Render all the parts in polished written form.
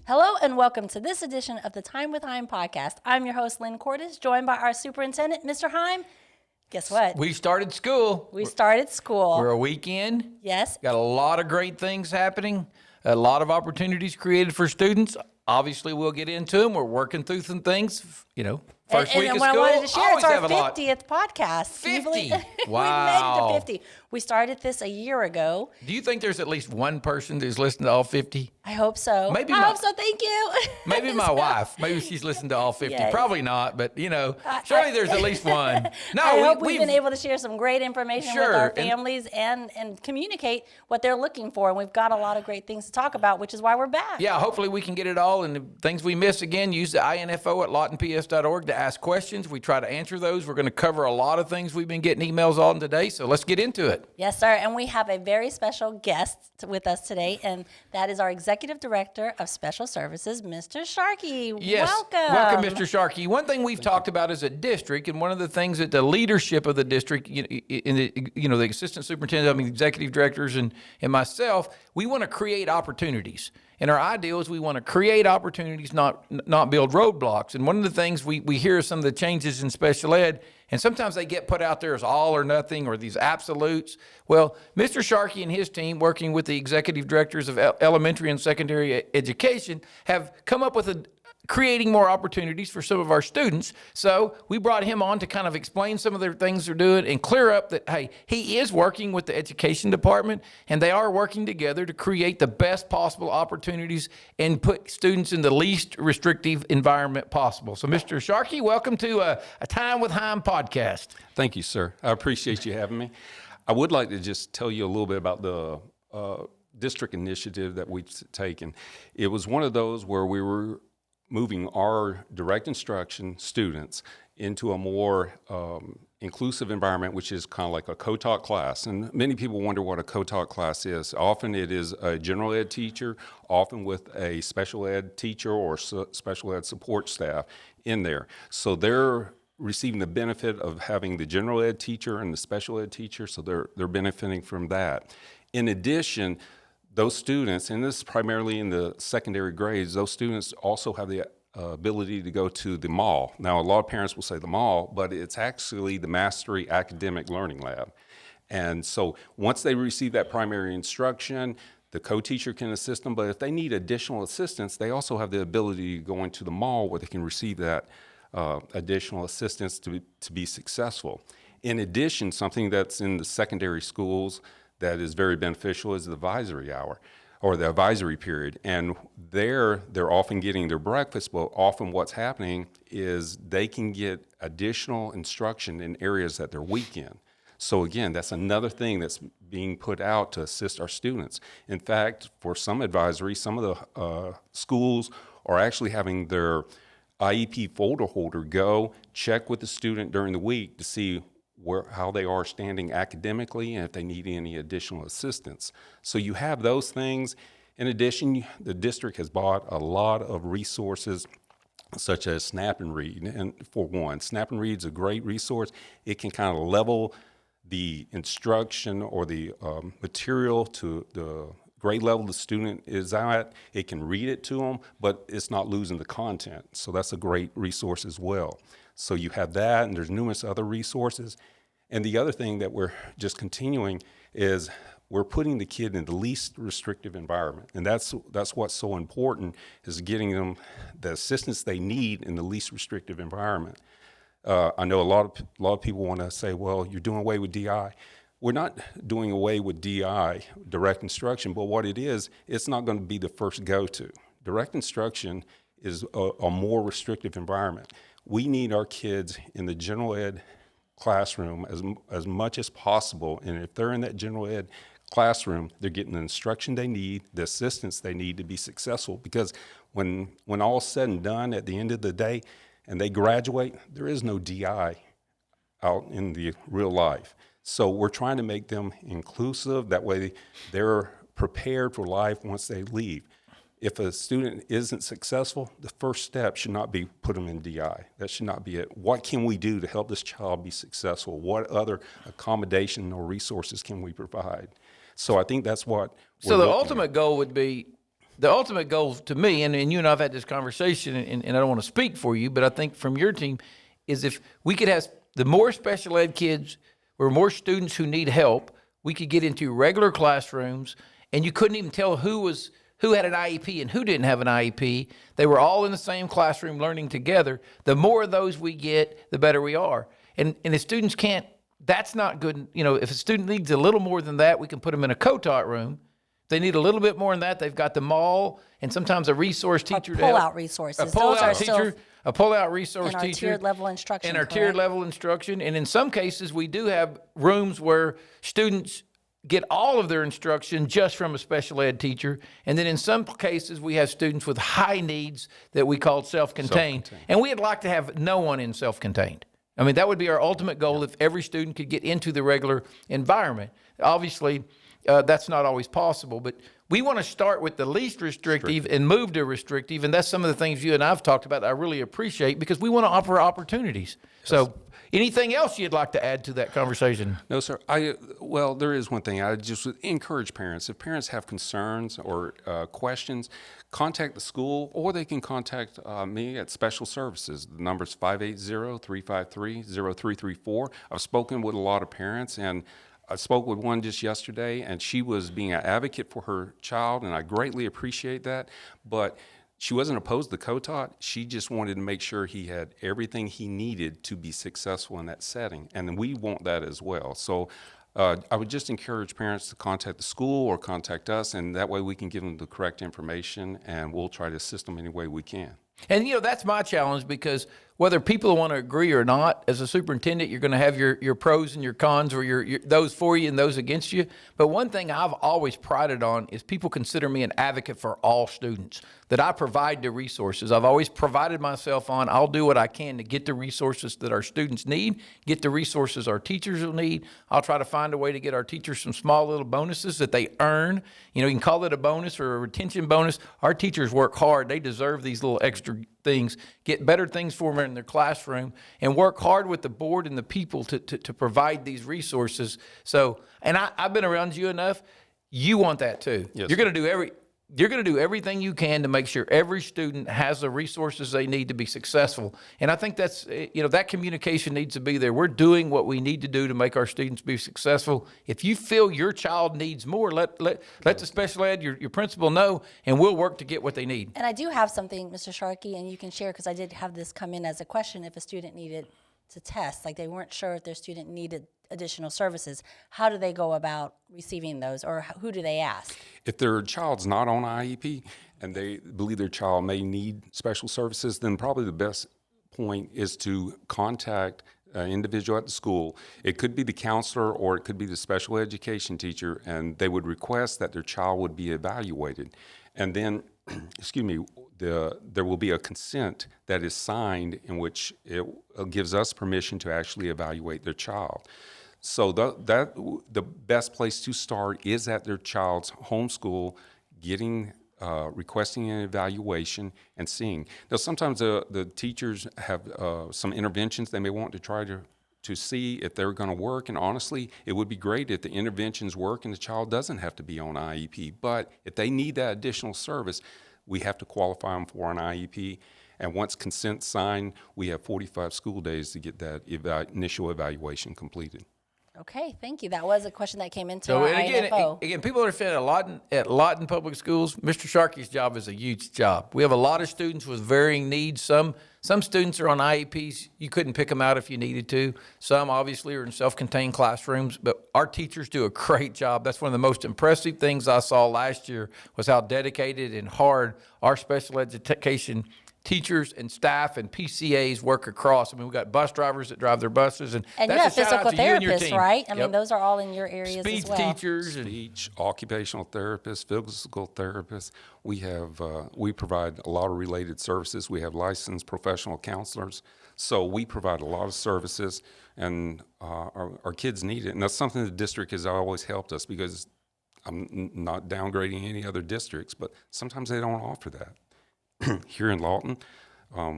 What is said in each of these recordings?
Hello and welcome to this edition of the Time with Hime podcast. I'm your host, Lynn Cordes, joined by our superintendent, Mr. Hime. Guess what? We started school. We started school. We're a weekend. Yes. Got a lot of great things happening, a lot of opportunities created for students. Obviously, we'll get into them. We're working through some things, first week of what school. I wanted to share, it's always our have a lot. 50th podcast. 50? We Wow. made it to 50. We started this a year ago. Do you think there's at least one person who's listened to all 50? I hope so. Maybe I hope so. Thank you. Maybe my wife. Maybe she's listened to all 50. Yes. Probably not, but, surely there's at least one. No, I hope we've been able to share some great information with our families and communicate what they're looking for. And we've got a lot of great things to talk about, which is why we're back. Yeah, hopefully we can get it all. And the things we miss, again, use the info at lawtonps.org to ask questions. We try to answer those. We're going to cover a lot of things we've been getting emails on today, so let's get into it. Yes, sir. And we have a very special guest with us today, and that is our Executive Director of Special Services, Mr. Sharkey. Yes. Welcome, Mr. Sharkey. One thing we've talked about as a district, and one of the things that the leadership of the district, the assistant superintendent, the executive directors, and myself, we want to create opportunities. And our ideal is we want to create opportunities, not build roadblocks. And one of the things we hear some of the changes in special ed, and sometimes they get put out there as all or nothing or these absolutes. Well, Mr. Sharkey and his team, working with the executive directors of elementary and secondary education, have come up with creating more opportunities for some of our students. So we brought him on to kind of explain some of the things they're doing and clear up that, hey, he is working with the education department and they are working together to create the best possible opportunities and put students in the least restrictive environment possible. So Mr. Sharkey, welcome to a Time with Hime podcast. Thank you, sir. I appreciate you having me. I would like to just tell you a little bit about the district initiative that we've taken. It was one of those where we were moving our direct instruction students into a more inclusive environment, which is kind of like a co-taught class. And many people wonder what a co-taught class is. Often it is a general ed teacher, often with a special ed teacher or special ed support staff in there. So they're receiving the benefit of having the general ed teacher and the special ed teacher, so they're benefiting from that. In addition, those students, and this is primarily in the secondary grades, those students also have the ability to go to the mall. Now, a lot of parents will say the mall, but it's actually the Mastery Academic Learning Lab. And so once they receive that primary instruction, the co-teacher can assist them, but if they need additional assistance, they also have the ability to go into the mall where they can receive that additional assistance to be successful. In addition, something that's in the secondary schools that is very beneficial is the advisory hour or the advisory period. And they're often getting their breakfast, but often what's happening is they can get additional instruction in areas that they're weak in. So again, that's another thing that's being put out to assist our students. In fact, for some advisory, some of the schools are actually having their IEP folder holder go check with the student during the week to see how they are standing academically and if they need any additional assistance. So you have those things. In addition, the district has bought a lot of resources such as Snap and Read. And for one, Snap and Read is a great resource. It can kind of level the instruction or the material to the grade level the student is at. It can read it to them, but it's not losing the content. So that's a great resource as well. So you have that, and there's numerous other resources. And the other thing that we're just continuing is we're putting the kid in the least restrictive environment. And that's what's so important, is getting them the assistance they need in the least restrictive environment. I know a lot of people want to say, well, you're doing away with DI. We're not doing away with DI, direct instruction, but what it is, it's not going to be the first go-to. Direct instruction is a more restrictive environment. We need our kids in the general ed classroom as much as possible, and if they're in that general ed classroom, they're getting the instruction they need, the assistance they need to be successful, because when all's said and done at the end of the day and they graduate, there is no DI out in the real life. So we're trying to make them inclusive, that way they're prepared for life once they leave. If a student isn't successful, the first step should not be put them in DI. That should not be it. What can we do to help this child be successful? What other accommodation or resources can we provide? So I think that's what So the ultimate goal would be the ultimate goal to me, and you and I have had this conversation, and I don't want to speak for you, but I think from your team, is if we could have the more special ed kids or more students who need help, we could get into regular classrooms, and you couldn't even tell who had an IEP and who didn't have an IEP. They were all in the same classroom learning together. The more of those we get, the better we are. And if students can't, that's not good. You know, if a student needs a little more than that, we can put them in a co-taught room. If they need a little bit more than that, they've got the mall and sometimes a resource teacher. Pull-out resources. A pull-out teacher, a pull-out resource teacher. teacher. Tiered level instruction. And our tiered level instruction. And in some cases, we do have rooms where students get all of their instruction just from a special ed teacher. And then in some cases, we have students with high needs that we call self-contained. And we'd like to have no one in self-contained. I mean, that would be our ultimate goal if every student could get into the regular environment. Obviously, that's not always possible, but we want to start with the least restrictive and move to restrictive. And that's some of the things you and I have talked about that I really appreciate because we want to offer opportunities. Yes. So anything else you'd like to add to that conversation? No, sir. Well, there is one thing. I just would encourage parents. If parents have concerns or questions, contact the school, or they can contact me at Special Services. The number's 580-353-0334. I've spoken with a lot of parents, and I spoke with one just yesterday, and she was being an advocate for her child, and I greatly appreciate that. But she wasn't opposed to co-taught. She just wanted to make sure he had everything he needed to be successful in that setting, and we want that as well. So I would just encourage parents to contact the school or contact us, and that way we can give them the correct information, and we'll try to assist them any way we can. And, you know, that's my challenge because whether people want to agree or not, as a superintendent, you're going to have your pros and your cons or your those for you and those against you. But one thing I've always prided on is people consider me an advocate for all students, that I provide the resources. I've always provided myself on, I'll do what I can to get the resources that our students need, get the resources our teachers will need. I'll try to find a way to get our teachers some small little bonuses that they earn. You know, you can call it a bonus or a retention bonus. Our teachers work hard. They deserve these little extra things, get better things for them in their classroom, and work hard with the board and the people to provide these resources. So, and I've been around you enough. You want that too. Yes, you're going to do everything you can to make sure every student has the resources they need to be successful. And I think that's, you know, that communication needs to be there. We're doing what we need to do to make our students be successful. If you feel your child needs more, let the special ed, your principal know, and we'll work to get what they need. And I do have something, Mr. Sharkey, and you can share, because I did have this come in as a question if a student needed to test, like they weren't sure if their student needed additional services. How do they go about receiving those, or who do they ask? If their child's not on IEP and they believe their child may need special services, then probably the best point is to contact an individual at the school. It could be the counselor or it could be the special education teacher, and they would request that their child would be evaluated. And then, excuse me, there will be a consent that is signed in which it gives us permission to actually evaluate their child. So the best place to start is at their child's home school, requesting an evaluation and seeing. Now, sometimes the teachers have some interventions they may want to try to see if they're going to work. And honestly, it would be great if the interventions work and the child doesn't have to be on IEP. But if they need that additional service, we have to qualify them for an IEP. And once consent's signed, we have 45 school days to get that initial evaluation completed. Okay, thank you. That was a question that came into our INFO. Again, people understand at Lawton Public Schools, Mr. Sharkey's job is a huge job. We have a lot of students with varying needs. Some students are on IEPs. You couldn't pick them out if you needed to. Some obviously are in self-contained classrooms, but our teachers do a great job. That's one of the most impressive things I saw last year was how dedicated and hard our special education teachers and staff and PCAs work across. I mean, we've got bus drivers that drive their buses. And you have physical therapists, right? I mean, those are all in your areas Speech as well. teachers. Speech, occupational therapists, physical therapists. We provide a lot of related services. We have licensed professional counselors. So we provide a lot of services, and our kids need it. And that's something the district has always helped us, because I'm not downgrading any other districts, but sometimes they don't offer that. Here in Lawton,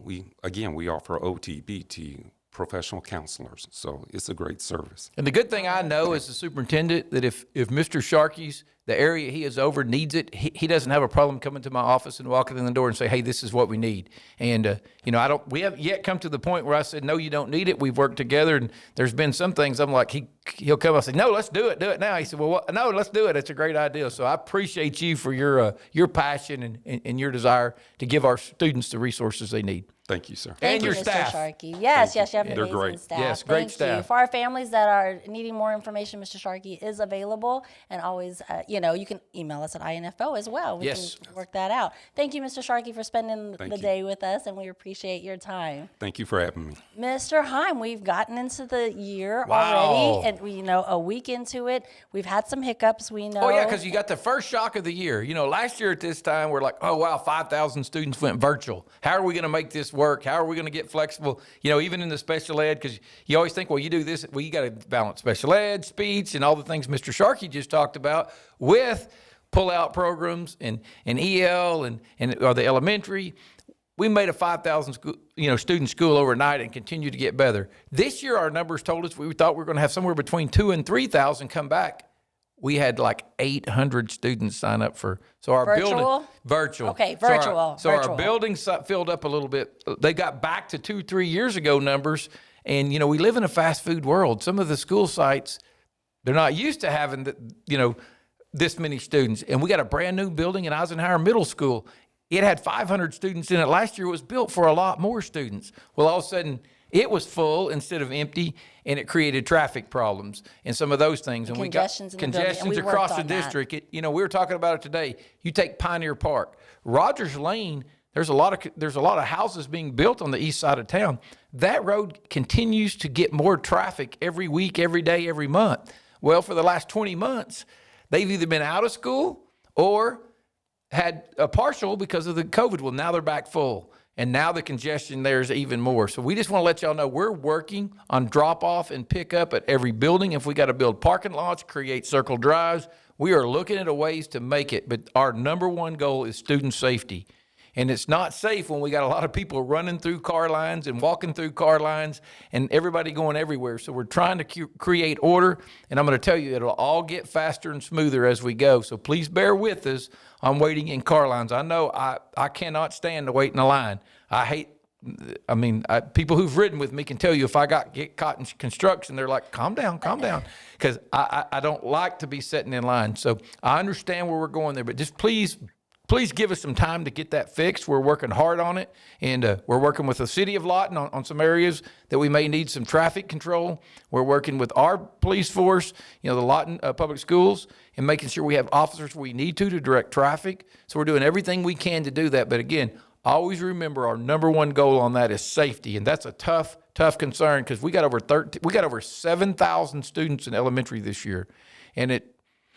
we offer OT, BT, professional counselors. So it's a great service. And the good thing I know as the superintendent that if Mr. Sharkey's, the area he is over needs it, he doesn't have a problem coming to my office and walking in the door and say, hey, this is what we need. And, we haven't yet come to the point where I said, no, you don't need it. We've worked together, and there's been some things I'm like, he'll come and say, no, let's do it now. He said, well, no, let's do it. It's a great idea. So I appreciate you for your passion and your desire to give our students the resources they need. Thank you, sir. Thank And you, your Mr. staff. Sharkey. Yes, you have an They're amazing great. staff. Yes, great Thank you. staff. For our families that are needing more information, Mr. Sharkey is available, and always, you can email us at INFO as well. We Yes. can work that out. Thank you, Mr. Sharkey, for spending the you. day with us, and we appreciate your time. Thank you for having me. Mr. Hime, we've gotten into the year Wow. already, and a week into it, we've had some hiccups. We know. Oh, yeah, because you got the first shock of the year. Last year at this time, we're like, oh, wow, 5,000 students went virtual. How are we going to make this work? How are we going to get flexible? Even in the special ed, because you always think, well, you do this. Well, you got to balance special ed, speech, and all the things Mr. Sharkey just talked about with pull-out programs and EL or the elementary. We made a 5,000 student school overnight and continue to get better. This year, our numbers told us we thought we were going to have somewhere between 2,000 and 3,000 come back. We had like 800 students sign up for. So our building virtual. Okay, So virtual. So our building filled up a little bit. They got back to 2-3 years ago numbers, and we live in a fast food world. Some of the school sites, they're not used to having this many students, and we got a brand new building in Eisenhower Middle School. It had 500 students in it. Last year it was built for a lot more students. Well, all of a sudden it was full instead of empty, and it created traffic problems and some of those things. And we got Congestions in the building, and congestions we across worked the on that. district. We were talking about it today. You take Pioneer Park, Rogers Lane. There's a lot of houses being built on the east side of town. That road continues to get more traffic every week, every day, every month. Well, for the last 20 months, they've either been out of school or had a partial because of the COVID. Well, now they're back full. And now the congestion there is even more. So we just want to let y'all know we're working on drop-off and pick-up at every building. If we got to build parking lots, create circle drives, we are looking at ways to make it. But our number one goal is student safety. And it's not safe when we got a lot of people running through car lines and walking through car lines and everybody going everywhere. So we're trying to create order. And I'm going to tell you, it'll all get faster and smoother as we go. So please bear with us on waiting in car lines. I know I cannot stand to wait in a line. People who've ridden with me can tell you if I get caught in construction, they're like, calm down, because I don't like to be sitting in line. So I understand where we're going there, but just please give us some time to get that fixed. We're working hard on it, and we're working with the city of Lawton on some areas that we may need some traffic control. We're working with our police force, the Lawton Public Schools, and making sure we have officers we need to direct traffic. So we're doing everything we can to do that. But again, always remember our number one goal on that is safety, and that's a tough concern because we got over 7,000 students in elementary this year, and at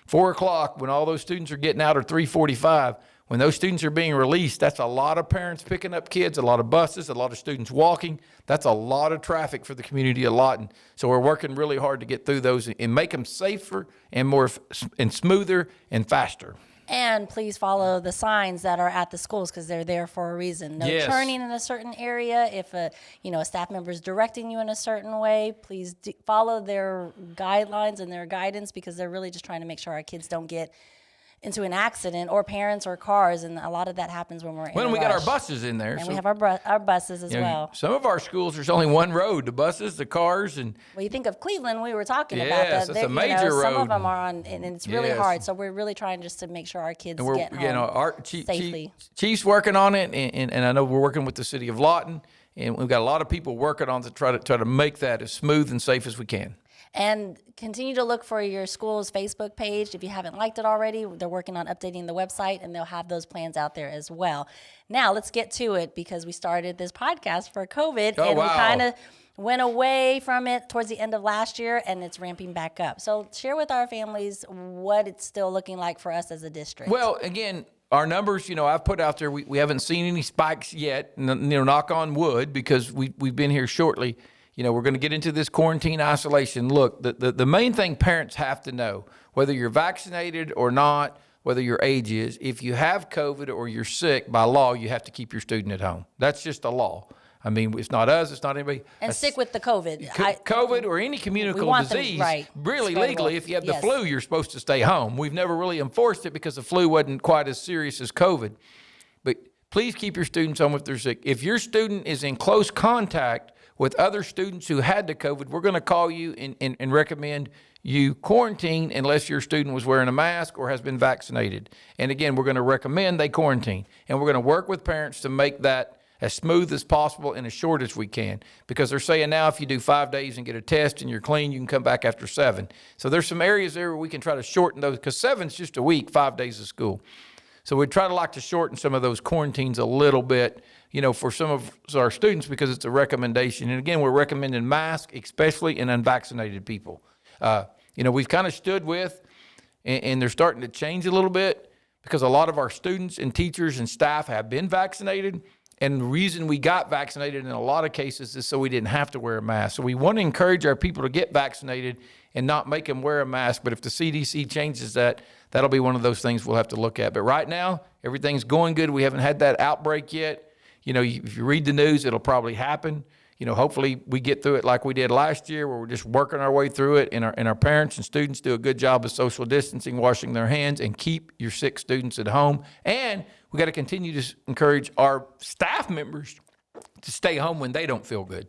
4 o'clock when all those students are getting out, or 3:45. When those students are being released, that's a lot of parents picking up kids, a lot of buses, a lot of students walking. That's a lot of traffic for the community of Lawton. So we're working really hard to get through those and make them safer and more and smoother and faster. And please follow the signs that are at the schools because they're there for a reason. No Yes. turning in a certain area. If a staff member is directing you in a certain way, please follow their guidelines and their guidance because they're really just trying to make sure our kids don't get into an accident, or parents or cars, and a lot of that happens when we're in a We got our rush. buses in there. And so, we have our buses as well. Some of our schools, there's only one road, the buses, the cars, and Well, you think of Cleveland, we were talking Yes, about that. that's a major Some road. of them are on, and it's really Yes. hard. So we're really trying just to make sure our kids we're, get home our safely. chief's working on it, and I know we're working with the city of Lawton, and we've got a lot of people working on to try to make that as smooth and safe as we can. And continue to look for your school's Facebook page. If you haven't liked it already, they're working on updating the website, and they'll have those plans out there as well. Now, let's get to it because we started this podcast for COVID, Oh, and wow. we kind of went away from it towards the end of last year, and it's ramping back up. So share with our families what it's still looking like for us as a district. Well, again, our numbers, I've put out there, we haven't seen any spikes yet, knock on wood, because we've been here shortly. We're going to get into this quarantine isolation. Look, the main thing parents have to know, whether you're vaccinated or not, whether your age is, if you have COVID or you're sick, by law, you have to keep your student at home. That's just a law. I mean, it's not us, it's not anybody. And stick with the COVID. COVID or any communicable want them, disease, right, really spreadable. legally, if you have the Yes. flu, you're supposed to stay home. We've never really enforced it because the flu wasn't quite as serious as COVID. But please keep your students home if they're sick. If your student is in close contact with other students who had the COVID, we're going to call you and recommend you quarantine unless your student was wearing a mask or has been vaccinated. And again, we're going to recommend they quarantine. And we're going to work with parents to make that as smooth as possible and as short as we can. Because they're saying now if you do 5 days and get a test and you're clean, you can come back after 7. So there's some areas there where we can try to shorten those, because 7's just a week, 5 days of school. So we try to like to shorten some of those quarantines a little bit, you know, for some of our students, because it's a recommendation. And again, we're recommending masks, especially in unvaccinated people. You know, we've kind of stood with, and they're starting to change a little bit, because a lot of our students and teachers and staff have been vaccinated. And the reason we got vaccinated in a lot of cases is so we didn't have to wear a mask. So we want to encourage our people to get vaccinated and not make them wear a mask. But if the CDC changes that, that'll be one of those things we'll have to look at. But right now, everything's going good. We haven't had that outbreak yet. You know, if you read the news, it'll probably happen. You know, hopefully we get through it like we did last year, where we're just working our way through it, and our parents and students do a good job of social distancing, washing their hands, and keep your sick students at home. And we got to continue to encourage our staff members to stay home when they don't feel good.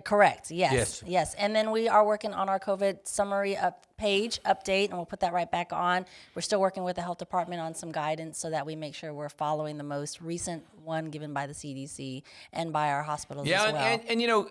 Correct. Yes. And then we are working on our COVID summary page update, and we'll put that right back on. We're still working with the health department on some guidance so that we make sure we're following the most recent one given by the CDC and by our hospitals as well. And you know,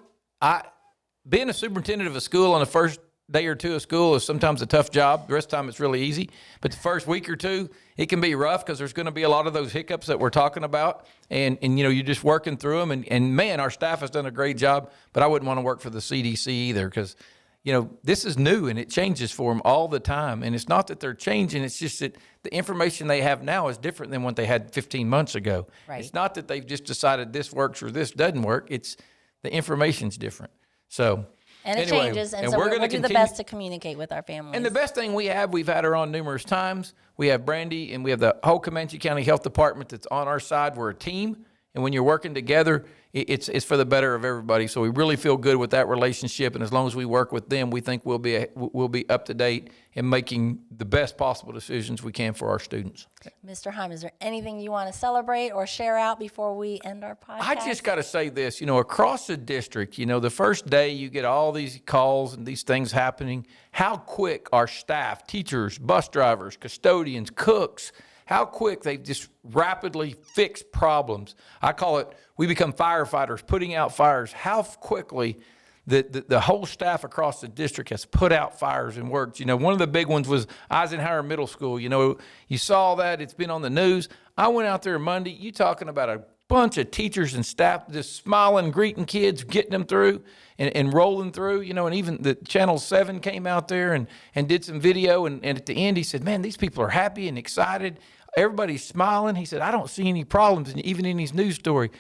being a superintendent of a school on the first day or two of school is sometimes a tough job. The rest of the time it's really easy. But the first week or two, it can be rough, because there's going to be a lot of those hiccups that we're talking about. And you know, you're just working through them. And man, our staff has done a great job. But I wouldn't want to work for the CDC either, because, you know, this is new and it changes for them all the time. And it's not that they're changing. It's just that the information they have now is different than what they had 15 months ago. Right. It's not that they've just decided this works or this doesn't work. It's the information's different. So... And it anyway, changes, and and so we're we'll gonna do the continue- best to communicate with our families. And the best thing we've had her on numerous times. We have Brandy, and we have the whole Comanche County Health Department that's on our side. We're a team, and when you're working together, it's for the better of everybody. So we really feel good with that relationship, and as long as we work with them, we think we'll be up to date in making the best possible decisions we can for our students. Mr. Hime, is there anything you want to celebrate or share out before we end our podcast? I just got to say this, you know, across the district, you know, the first day you get all these calls and these things happening, how quick our staff, teachers, bus drivers, custodians, cooks, how quick they've just rapidly fixed problems. I call it, we become firefighters putting out fires. How quickly the whole staff across the district has put out fires and worked. You know, one of the big ones was Eisenhower Middle School. You know, you saw that. It's been on the news. I went out there Monday. You talking about a bunch of teachers and staff just smiling, greeting kids, getting them through and rolling through, you know, and even the Channel 7 came out there and did some video. And at the end, he said, man, these people are happy and excited. Everybody's smiling. He said, I don't see any problems, and even in his news story.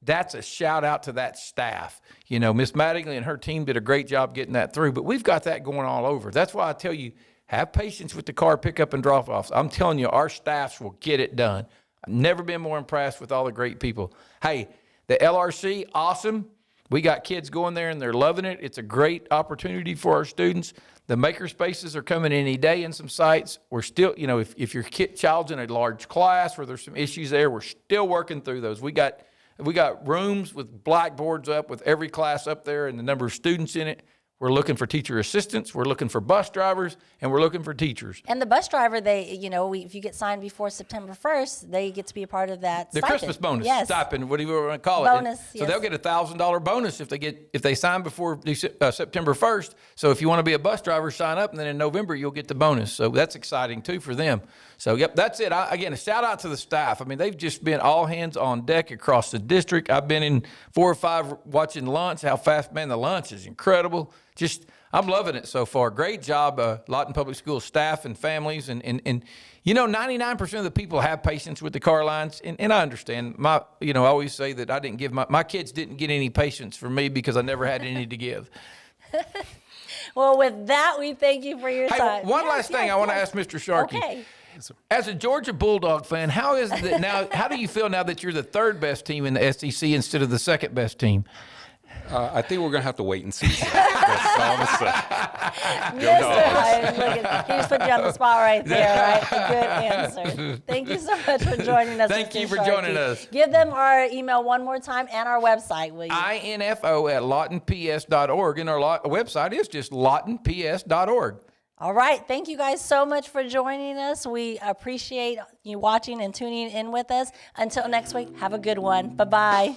That's a shout out to that staff. You know, Miss Mattingly and her team did a great job getting that through, but we've got that going all over. That's why I tell you, have patience with the car pickup and drop offs. I'm telling you, our staffs will get it done. I've never been more impressed with all the great people. Hey, the LRC, awesome. We got kids going there and they're loving it. It's a great opportunity for our students. The maker spaces are coming any day in some sites. We're still, you know, if your child's in a large class where there's some issues there, we're still working through those. We got rooms with blackboards up with every class up there and the number of students in it. We're looking for teacher assistants. We're looking for bus drivers, and we're looking for teachers. And the bus driver, if you get signed before September 1st, they get to be a part of that The stipend. Christmas bonus, yes. stipend, whatever you want to call Bonus, it. So they'll yes. get a $1,000 bonus if they sign before September 1st. So if you want to be a bus driver, sign up, and then in November you'll get the bonus. So that's exciting too for them. So yep, that's it. Again, a shout out to the staff. I mean, they've just been all hands on deck across the district. I've been in 4 or 5 watching lunch. How fast, man, the lunch is incredible. I'm loving it so far. Great job, Lawton Public Schools staff and families. And 99% of the people have patience with the car lines. And I understand. I always say that I didn't give my kids didn't get any patience from me because I never had any to give. Well, with that, we thank you for your time. Hey, one last thing I want to ask Mr. Sharkey. Okay. As a Georgia Bulldog fan, how is it now? How do you feel now that you're the 3rd best team in the SEC instead of the 2nd best team? I think we're going to have to wait and see. That's all I'm going to say. Mr. Hime, look at, he just put you on the spot right there, right? A good answer. Thank you so much for joining us. Thank Mr. you for Sharkey. joining us. Give them our email one more time and our website, will you? info@lawtonps.org, and our website is just lawtonps.org. All right. Thank you guys so much for joining us. We appreciate you watching and tuning in with us. Until next week, have a good one. Bye-bye.